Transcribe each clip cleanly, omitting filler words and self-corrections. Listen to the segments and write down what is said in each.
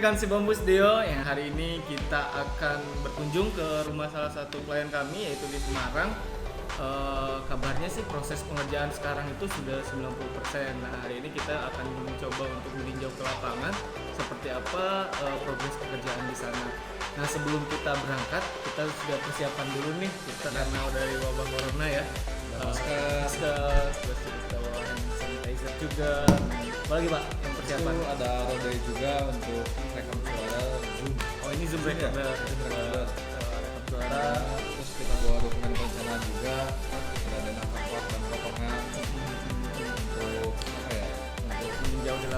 rekan si Bambus Deo yang hari ini kita akan berkunjung ke rumah salah satu klien kami yaitu di Semarang. Kabarnya sih proses pengerjaan sekarang itu sudah 90%. Nah, hari ini kita akan mencoba untuk meninjau ke lapangan seperti apa progres pekerjaan di sana. Nah, sebelum kita berangkat, kita sudah persiapan dulu nih. Kita karena dari wabah corona ya. Masker, terus kita bawa hand sanitizer juga. Apalagi Pak yang persiapan? Itu ada Rode juga untuk rekam suara Zoom. Oh, ini Zoom recorder. Rekam suara. Terus kita bawa dokumen perencanaan juga. Ada dana kantor dan potongan untuk apa ya? Untuk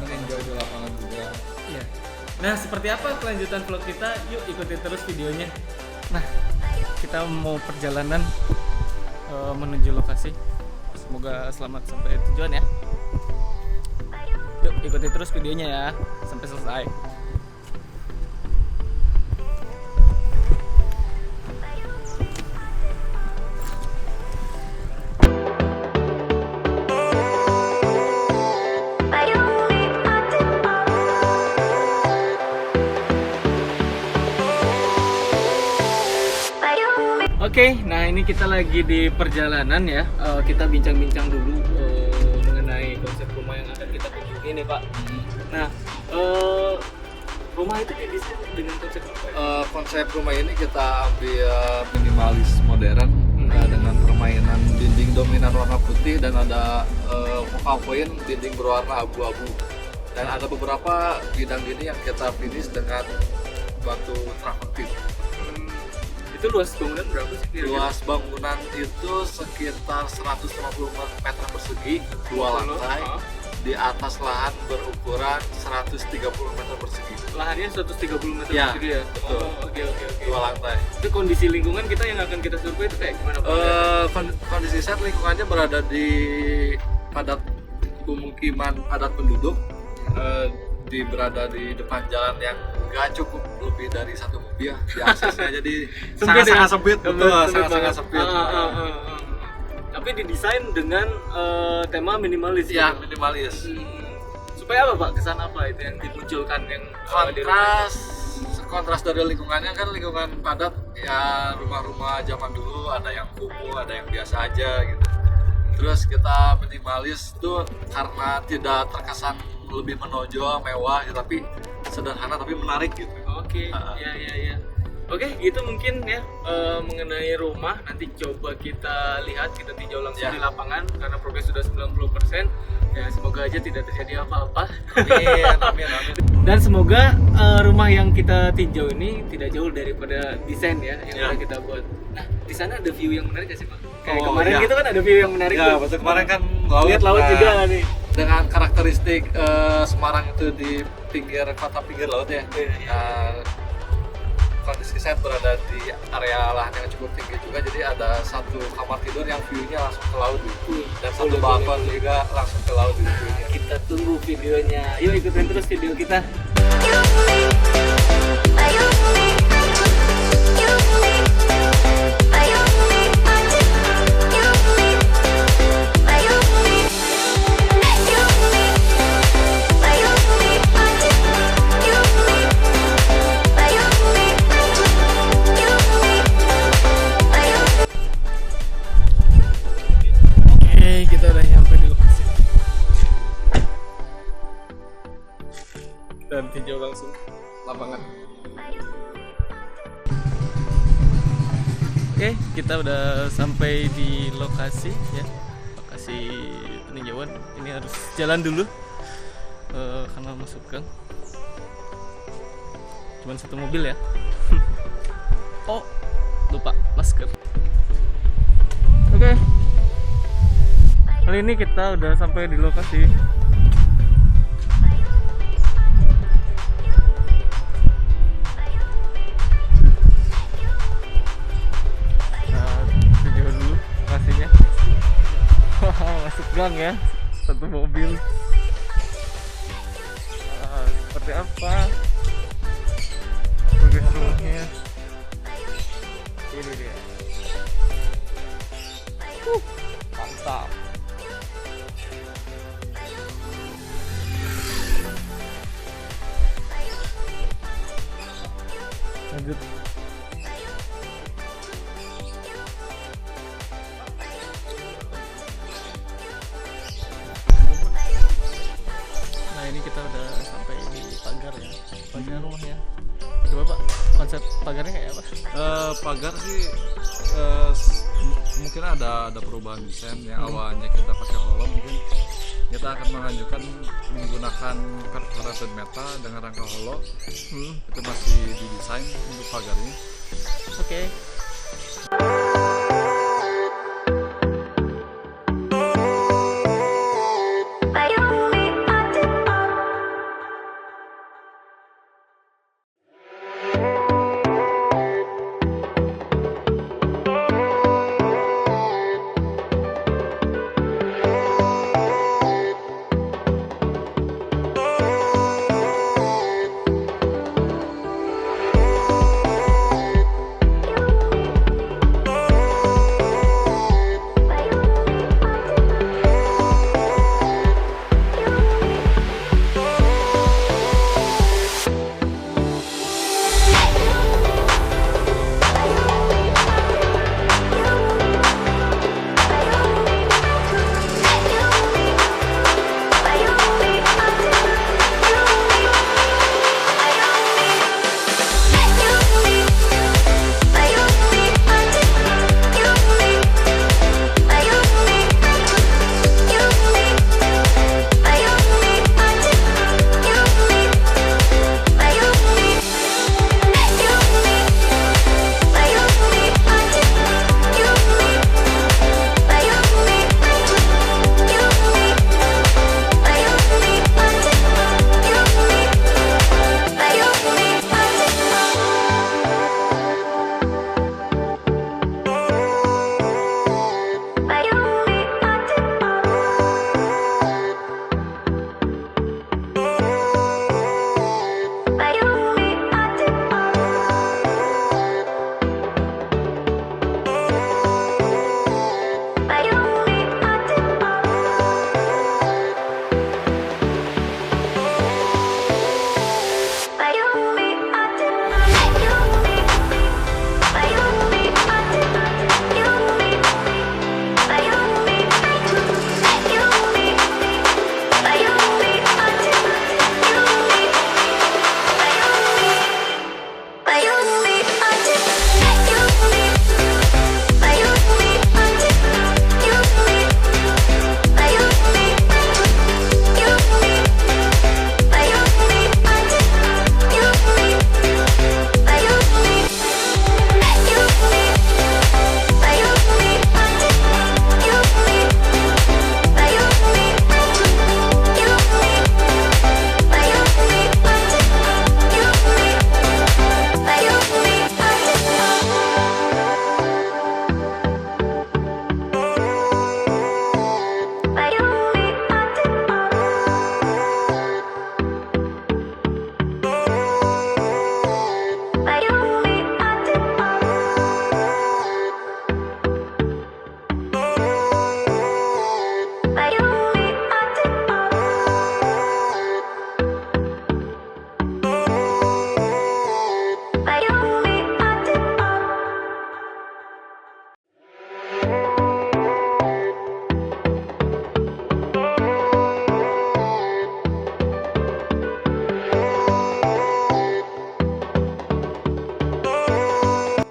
meninjau di lapangan juga. Iya. Nah, seperti apa kelanjutan vlog kita? Yuk ikuti terus videonya. Nah, kita mau perjalanan menuju lokasi. Semoga selamat sampai tujuan ya. Yuk ikuti terus videonya ya sampai selesai. Oke, nah ini kita lagi di perjalanan ya. Kita bincang-bincang dulu mengenai konsep rumah yang akan kita kunjungi nih Pak. Nah, rumah itu didesain dengan konsep apa ya? Konsep rumah ini kita ambil minimalis modern dengan permainan dinding dominan warna putih dan ada focal point dinding berwarna abu-abu. Dan ada beberapa bidang ini yang kita finish dengan batu travertine. Itu luas bangunan berapa sih kira-kira? Luas bangunan itu sekitar 150 meter persegi, 2 lantai, di atas lahan berukuran 130 meter persegi. Lahannya 130 meter Ya, persegi ya? betul. Oke. 2 lantai. Itu kondisi lingkungan kita yang akan kita survei itu kayak gimana Pak? Kondisi set lingkungannya berada di padat pemukiman padat penduduk, berada di depan jalan yang nggak cukup lebih dari satu mobil di aksesnya, jadi sangat-sangat sempit, betul, sangat-sangat sempit. Tapi didesain dengan tema minimalis Ya, gitu? minimalis. Supaya apa Pak? Kesan apa itu yang dimunculkan yang di rumah? Kontras dari lingkungannya kan lingkungan padat ya, rumah-rumah zaman dulu ada yang kumuh, ada yang biasa aja gitu. Terus kita minimalis tuh karena tidak terkesan lebih menonjol, mewah ya, tapi sederhana tapi menarik gitu. Oke, ya. Oke, itu mungkin ya mengenai rumah. Nanti coba kita lihat, kita tinjau langsung di lapangan karena progres sudah 90%. Ya, semoga aja tidak terjadi apa-apa. Amin. Dan semoga rumah yang kita tinjau ini tidak jauh daripada desain ya yang udah kita buat. Nah, di sana ada view yang menarik gak sih Pak? Kayak kemarin gitu kan ada view yang menarik. Ya, betul, kemarin kan laut. Lihat laut juga nih. Dengan karakteristik Semarang itu di pinggir laut ya. Kondisi saya berada di area lahan yang cukup tinggi juga, jadi ada satu kamar tidur yang view-nya langsung ke laut dan satu balkon juga langsung ke laut view-nya. Kita tunggu videonya. Yuk ikutin terus video kita. Kita udah nyampe di lokasi dan tinjau langsung lapangan. Oke, kita udah sampai di lokasi ya, lokasi peninjauan. Ini harus jalan dulu karena masuk gang. Cuman satu mobil ya. Oh, lupa masker. Oke. Kali ini kita udah sampai di lokasi. Nah, video dulu lokasinya. Masuk gang ya, satu mobil. Seperti apa progres rumahnya? Ini dia. Mantap. good. Nah ini kita udah sampai di pagar ya, pagar rumahnya. Coba Pak, konsep pagarnya kayak apa? Pagar sih mungkin ada perubahan desain yang awalnya kita pakai hollow, mungkin kita akan mengajukan menggunakan perforated metal dengan rangka hollow. Itu masih didesain untuk pagarnya. Oke.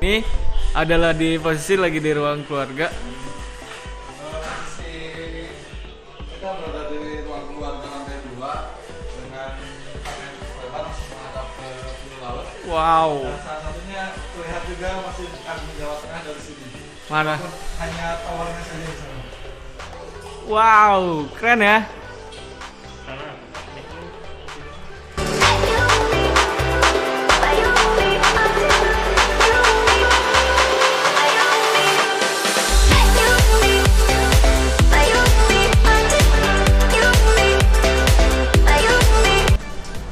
Ini adalah di posisi lagi di ruang keluarga. Kita berada di ruang keluarga lantai 2 dengan panen lebar menghadap ke pintu laut. Wow. Dan salah satunya terlihat juga masih Agung Jawa Tengah dari sini. Mana? Hanya towernya saja di sana. Wow, keren ya.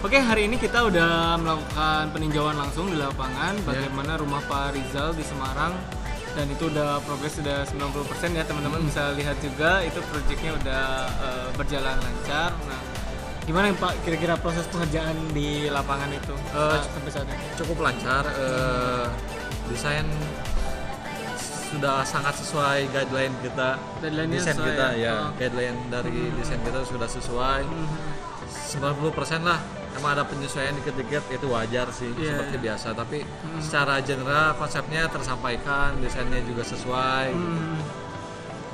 Oke, hari ini kita udah melakukan peninjauan langsung di lapangan bagaimana rumah Pak Rizal di Semarang, dan itu udah progres sudah 90% ya teman-teman. Bisa lihat juga itu proyeknya udah berjalan lancar. Nah, Gimana Pak kira-kira proses pengerjaan di lapangan itu sampai saat ini? Cukup lancar. Desain sudah sangat sesuai guideline kita. Deadline-nya Desain sesuai kita ya? ya, guideline dari desain kita sudah sesuai. 90% lah. Emang ada penyesuaian dikit-dikit, itu wajar sih, Iya, seperti biasa. Tapi secara general konsepnya tersampaikan, desainnya juga sesuai.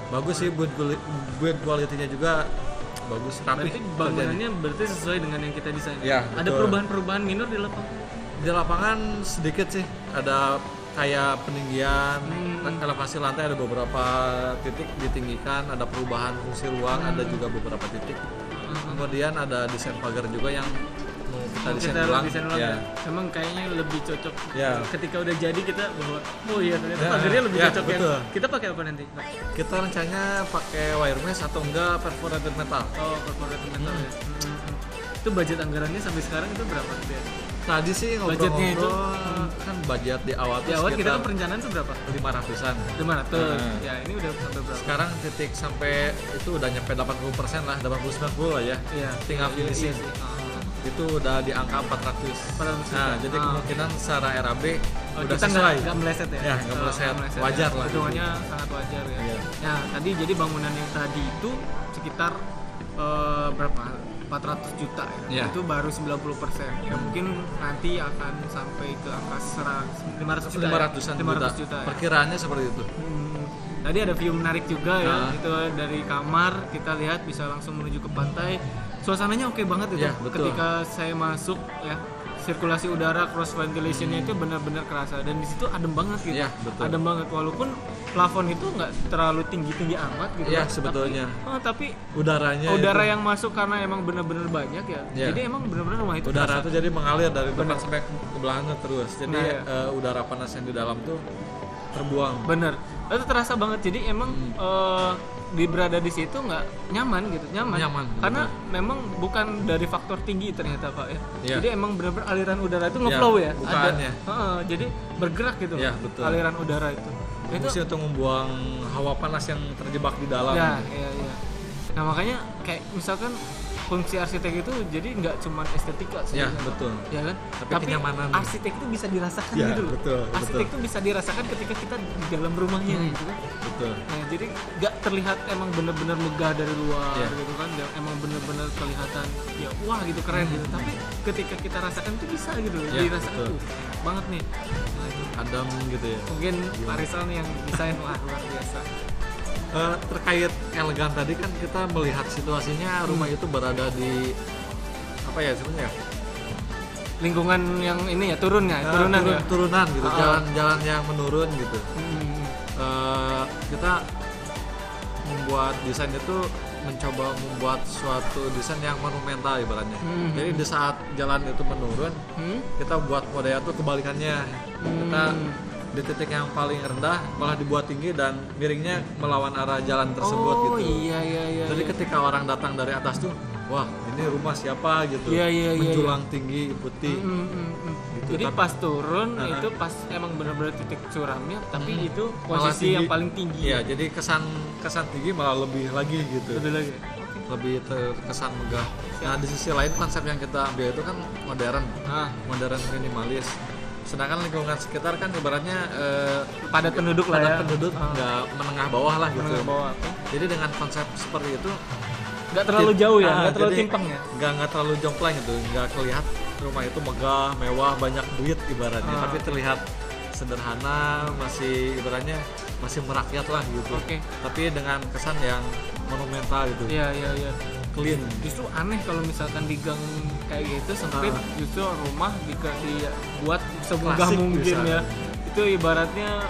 Bagus sih, build quality-nya juga bagus, rapi. Berarti bangunannya berarti sesuai dengan yang kita desain. Ya, Ada betul. perubahan-perubahan minor di lapangan? Di lapangan sedikit sih, ada kayak peninggian, elevasi lantai ada beberapa titik ditinggikan, ada perubahan fungsi ruang, ada juga beberapa titik. Kemudian ada desain pagar juga yang mau kita desain ulang. desain ulang Ya. ya. Emang kayaknya lebih cocok. Ya. Ketika udah jadi kita bahwa oh iya ternyata Ya, pagarnya lebih ya, cocok betul. yang kita pakai apa nanti? Kita rencananya pakai wire mesh atau enggak perforated metal. Oh, corporate metal ya. Itu budget anggarannya sampai sekarang itu berapa gitu ya? Tadi sih Budgetnya itu, ngobrol-ngobrol kan budget di awal Di tuh awal kita sekitar kan perencanaan itu berapa? 500-an. 500. Nah. Ya, ini udah sampai berapa? Sekarang titik sampai itu udah nyampe 80% lah, 80-90 lah ya. Iya. Tinggal Iya, finishing. iya sih. Itu udah di angka 400. 400 Nah, juta. jadi kemungkinan secara RAB Oh, udah kita sesuai. nggak meleset ya? Ya, nggak meleset. Wajar lah. Hitungannya sangat wajar ya. Iya. Nah, tadi jadi bangunan yang tadi itu sekitar berapa? 400 juta ya. Iya. Itu baru 90%. Ya mungkin nanti akan sampai ke angka 500 juta. 500-an 500 juta. Ya. Perkiraannya seperti itu. Tadi ada view menarik juga ya. Nah. Itu dari kamar kita lihat bisa langsung menuju ke pantai. Suasananya oke banget itu. Iya, betul. Ketika saya masuk ya, sirkulasi udara cross ventilationnya itu benar-benar kerasa dan di situ adem banget gitu. Iya, betul. Adem banget walaupun plafon itu nggak terlalu tinggi-tinggi amat gitu. Iya, kan. sebetulnya. Tapi Udaranya udara itu, yang masuk karena emang benar-benar banyak ya. Iya. Jadi emang benar-benar rumah itu udara terasa. itu jadi mengalir dari depan Benar. sampai ke belakangnya terus. Jadi Nah, iya. udara panas yang di dalam tuh terbuang. Bener, itu terasa banget. Jadi emang berada di situ nggak nyaman gitu, Nyaman, karena memang bukan dari faktor tinggi ternyata Pak ya. Iya. Jadi emang benar-benar aliran udara itu ngeflow ya, bukaannya. jadi bergerak gitu. Iya, betul. Aliran udara itu. Fungsi untuk membuang hawa panas yang terjebak di dalam. Ya, iya. Nah makanya kayak misalkan fungsi arsitek itu jadi nggak cuma estetika sih, Ya, betul. ya kan? Tapi kenyamanan. arsitek itu bisa dirasakan Ya, gitu loh. betul, Arsitek betul. itu bisa dirasakan ketika kita di dalam rumahnya gitu kan. Betul. Nah, jadi nggak terlihat emang bener-bener megah dari luar Iya. gitu kan, dan emang bener-bener kelihatan ya wah gitu keren gitu. Tapi ketika kita rasakan itu bisa gitu, Iya, dirasakan betul. enak banget nih. Nah, itu. Adem gitu ya. Mungkin Pak Rizal nih yang desain wah luar biasa. Terkait elegan tadi kan kita melihat situasinya rumah itu berada di apa ya sebenarnya? Lingkungan yang ini ya turunan ya. Turunan gitu, Ah. jalan-jalan yang menurun gitu. Hmm. Kita membuat desain itu mencoba membuat suatu desain yang monumental ibaratnya. Hmm. Jadi di saat jalan itu menurun, kita buat model itu kebalikannya. Kita di titik yang paling rendah malah dibuat tinggi dan miringnya melawan arah jalan tersebut Oh, gitu. iya. Jadi ketika orang datang dari atas tuh, wah ini rumah siapa gitu, Iya, menjulang tinggi putih. Gitu. Jadi Tapi pas turun Ah. itu pas emang bener-bener titik curamnya, tapi itu malah posisi yang paling tinggi. Iya, jadi kesan tinggi malah lebih lagi gitu. Betul lagi. Lebih terkesan megah. Nah di sisi lain konsep yang kita ambil itu kan modern, modern minimalis. Sedangkan lingkungan sekitar kan ibaratnya Padat penduduk lah ya. padat penduduk nggak menengah bawah lah gitu. Menengah bawah. Jadi dengan konsep seperti itu Nggak terlalu jauh ya, nggak terlalu jadi timpang ya. nggak terlalu jomplang gitu, nggak kelihatan rumah itu megah, mewah, banyak duit ibaratnya, tapi terlihat sederhana, masih ibaratnya masih merakyat lah gitu. Oke. Tapi dengan kesan yang monumental gitu, Iya. clean. Justru aneh kalau misalkan di gang kayak gitu sempit, justru rumah dibuat semegah Klasik mungkin bisa. ya. Itu ibaratnya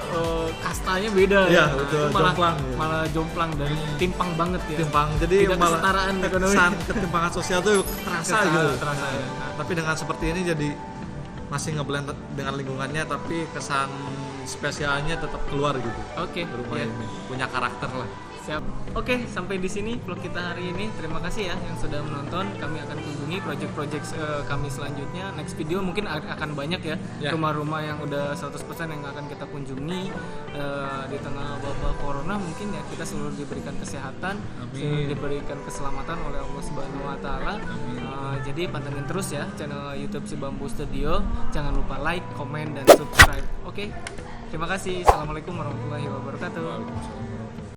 kastanya beda Iya, ya. betul, Itu malah jomplang, ya. malah jomplang dan timpang banget ya. Timpang, jadi Tidak malah kesetaraan ekonomi. kesan ketimpangan sosial tuh terasa gitu. Terasa ya. Tapi dengan seperti ini jadi masih ngeblend dengan lingkungannya, tapi kesan spesialnya tetap keluar gitu. Oke. Rumah Iya. ini punya karakter lah. Siap. Oke, sampai di sini vlog kita hari ini. Terima kasih ya yang sudah menonton. Kami akan kunjungi project-project kami selanjutnya. Next video mungkin akan banyak ya rumah-rumah yang udah 100% yang akan kita kunjungi di tengah wabah corona. Mungkin ya kita selalu diberikan kesehatan, selalu diberikan keselamatan oleh Allah Subhanahu wa taala. Jadi pantengin terus ya channel YouTube Si Bambu Studio. Jangan lupa like, komen dan subscribe. Oke. Terima kasih. Assalamualaikum warahmatullahi wabarakatuh.